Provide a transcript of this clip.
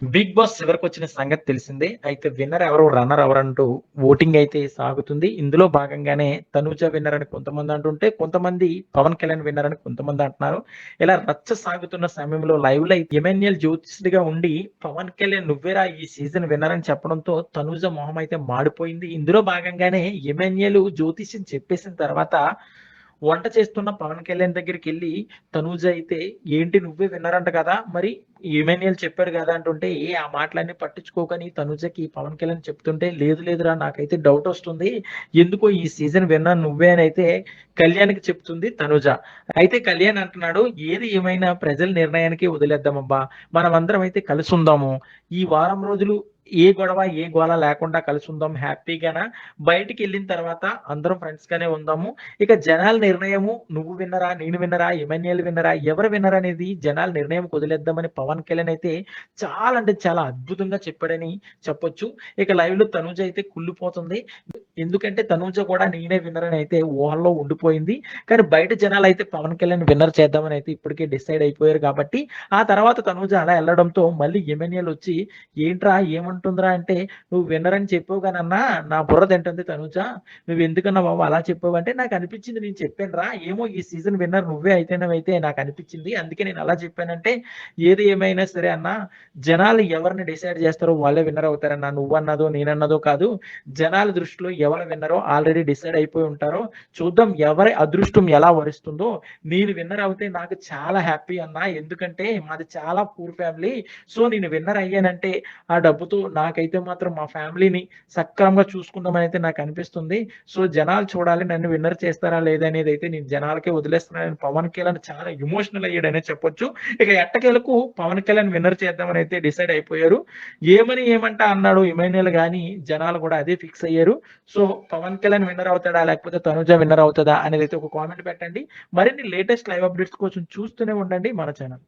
Big boss చివరికొచ్చిన సంగతి తెలిసిందే. అయితే విన్నర్ ఎవరు, రన్నర్ ఎవరంటూ ఓటింగ్ అయితే సాగుతుంది. ఇందులో భాగంగానే తనూజ విన్నర్ అని కొంతమంది అంటుంటే, కొంతమంది పవన్ కళ్యాణ్ విన్నర్ అని కొంతమంది అంటున్నారు. ఇలా రచ్చ సాగుతున్న సమయంలో లైవ్‌లో ఎమాన్యుయల్ జ్యోతిష్‌గా ఉండి పవన్ కళ్యాణ్ నువ్వేరా ఈ సీజన్ విన్నర్ అని చెప్పడంతో తనూజ మొహం అయితే మాడిపోయింది. ఇందులో భాగంగానే ఎమాన్యుయల్ జ్యోతిష్యం చెప్పేసిన తర్వాత వంట చేస్తున్న పవన్ కళ్యాణ్ దగ్గరికెళ్ళి తనూజ అయితే, "ఏంటి నువ్వే విన్నరంట కదా! మరి ఇమాన్యుయల్ చెప్పాడు కదా!" అంటుంటే, ఆ మాటలన్నీ పట్టించుకోకని తనుజకి పవన్ కళ్యాణ్ చెప్తుంటే, "లేదు లేదురా నాకైతే డౌటొస్తుంది. ఎందుకో ఈ సీజన్ విన్నర్ నువ్వే" అనైతే కళ్యాణ్‌కి చెప్తుంది తనుజ. అయితే కళ్యాణ్ అంటున్నాడు, "ఏది ఏమైనా ప్రజల నిర్ణయానికి వదిలేద్దామబ్బా! మనమందరం అయితే కలిసుందాము. ఈ వారం రోజులు ఏ గొడవ, ఏ గోల లేకుండా కలిసుందాం హ్యాపీగాన. బయటికెళ్ళిన తర్వాత అందరం ఫ్రెండ్స్‌గానే ఉందాము. ఇక జనాల నిర్ణయము నువ్వు విన్నరా? నేను విన్నరా? ఎమాన్యుయల్ విన్నరా? ఎవరు విన్నర్ అనేది జనాల నిర్ణయంకి వదిలేద్దామని పవన్ కళ్యాణ్ అయితే చాలా అంటే చాలా అద్భుతంగా చెప్పాడని చెప్పొచ్చు. ఇక లైవ్‌లో తనూజ అయితే కుళ్ళిపోతుంది. ఎందుకంటే తనూజ కూడా నేనే విన్నర్ అని అయితే ఊహల్లో ఉండిపోయింది. కానీ బయట జనాలైతే పవన్ కళ్యాణ్ విన్నర్ చేద్దామని అయితే ఇప్పటికే డిసైడ్ అయిపోయారు కాబట్టి, ఆ తర్వాత తనూజ అలా ఎళ్ళడంతో మళ్ళీ ఎమాన్యుయల్ వచ్చి, "ఏంట్రా ఏమంటుందిరా?" అంటే, "నువ్వు విన్నర్ అని చెప్పావు గానన్నా నా బుర్ర తింటుంది తనూజ. నువ్వెందుకన్నా బాబు అలా చెప్పావంటే నాకనిపిచ్చింది నేను చెప్పానురా. ఏమో ఈ సీజన్ విన్నర్ నువ్వే అయితేనవైతే నాకనిపిచ్చింది. అందుకే నేను అలా చెప్పానంటే, ఏది ఏమైనా సరే అన్నా జనాలు ఎవరిని డిసైడ్ చేస్తారో వాళ్ళే విన్నర్ అవుతారన్నా. నువ్వన్నదో, నేనన్నదో కాదు. జనాల దృష్టిలో ఎవరు విన్నరో ఆల్రెడీ డిసైడ్ అయిపోయి ఉంటారో. చూద్దాం ఎవరి అదృష్టం ఎలా వరిస్తుందో. నేను విన్నర్ అవుతే నాకు చాలా హ్యాపీ అన్నా. ఎందుకంటే మాది చాలా పూర్ ఫ్యామిలీ. సో, నేను విన్నర్ అయ్యానంటే ఆ డబ్బుతో నాకైతే మాత్రం మా ఫ్యామిలీని సక్రమంగా చూసుకుందామనైతే నాకనిపిస్తుంది. సో, జనాలు చూడాలి నన్ను విన్నర్ చేస్తారా లేదా అనేదైతే నేను జనాలకే వదిలేస్తున్నానని పవన్ కళ్యాణ్ చాలా ఎమోషనల్ అయ్యాడనే చెప్పొచ్చు. ఇక ఎట్టకేలకు పవన్ కళ్యాణ్ విన్నర్ చేద్దామనైతే డిసైడ్ అయిపోయారు. ఏమంటా అన్నాడు ఇమాన్యుయల్ గాని జనాలు కూడా అదే ఫిక్స్ అయ్యారు. సో, పవన్ కళ్యాణ్ విన్నర్ అవుతాడా? లేకపోతే తనుజ విన్నర్ అవుతదా? అనేదైతే ఒక కామెంట్ పెట్టండి. మరిన్ని లేటెస్ట్ లైవ్ అప్డేట్స్ కోసం చూస్తూనే ఉండండి మన ఛానెల్.